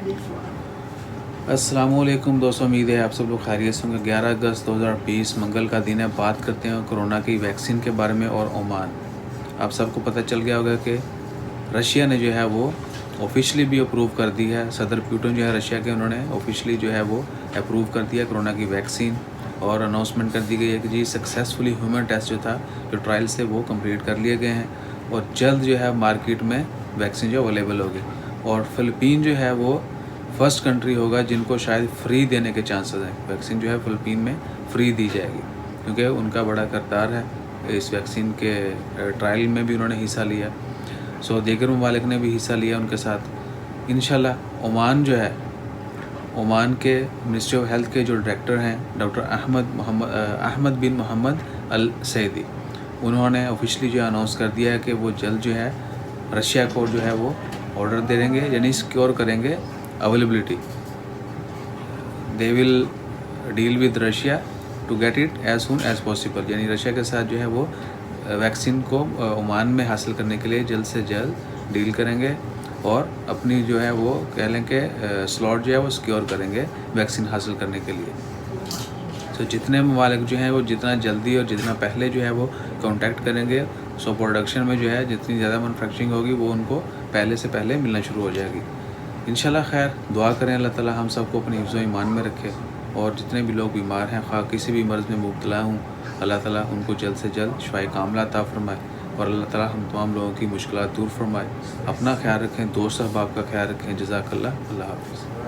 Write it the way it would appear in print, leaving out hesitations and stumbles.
अस्सलामुअलैकुम दोस्तों, उम्मीद है आप सब लोग खैरियत से होंगे। 11 अगस्त 2020 मंगल का दिन है। बात करते हैं कोरोना की वैक्सीन के बारे में और ओमान। आप सबको पता चल गया होगा कि रशिया ने जो है वो ऑफिशियली भी अप्रूव कर दी है। सदर पुतिन जो है रशिया के, उन्होंने ऑफिशियली जो है वो अप्रूव कर दिया कोरोना की वैक्सीन, और अनाउंसमेंट कर दी गई है कि जी सक्सेसफुली ह्यूमन टेस्ट जो था, जो ट्रायल्स थे वो कंप्लीट कर लिए गए हैं और जल्द जो है मार्केट में वैक्सीन जो अवेलेबल होगी। और फ़िलिपीन जो है वो फर्स्ट कंट्री होगा जिनको शायद फ्री देने के चांसेस हैं। वैक्सीन जो है फ़िलिपीन में फ्री दी जाएगी, क्योंकि उनका बड़ा किरदार है इस वैक्सीन के ट्रायल में भी उन्होंने हिस्सा लिया। सो दीगर ममालिक ने भी हिस्सा लिया उनके साथ। इंशाल्लाह ओमान जो है, ओमान के मिनिस्ट्री ऑफ हेल्थ के जो डायरेक्टर हैं डॉक्टर अहमद बिन मोहम्मद अल सैदी, उन्होंने ऑफिशियली जो अनाउंस कर दिया है कि वो जल्द जो है रशिया को जो है वो ऑर्डर दे देंगे, यानी सिक्योर करेंगे availability. They will deal with Russia to get it as soon as possible, यानी रशिया के साथ जो है वो वैक्सीन को ओमान में हासिल करने के लिए जल्द से जल्द डील करेंगे और अपनी जो है वो कह लें कि स्लॉट जो है वो सिक्योर करेंगे वैक्सीन हासिल करने के लिए। तो जितने ममालिक जो हैं वो जितना जल्दी और जितना पहले जो है वो कांटेक्ट करेंगे, सो प्रोडक्शन में जो है जितनी ज़्यादा मैन्युफैक्चरिंग होगी वो उनको पहले से पहले मिलना शुरू हो जाएगी। इंशाल्लाह खैर दुआ करें अल्लाह ताला हम सबको अपनी हिफ्ज़ व ईमान में रखे, और जितने भी लोग बीमार हैं, खा किसी भी मर्ज़ में मुब्तला हूँ, अल्लाह ताला उनको जल्द से जल्द शिफ़ाए कामिला अता फ़रमाए और अल्लाह ताला हम तमाम लोगों की मुश्किलात दूर फरमाए। अपना ख्याल रखें, दोस्त अहबाब का ख्याल रखें। जज़ाकल्लाह। अल्लाह हाफ़िज़।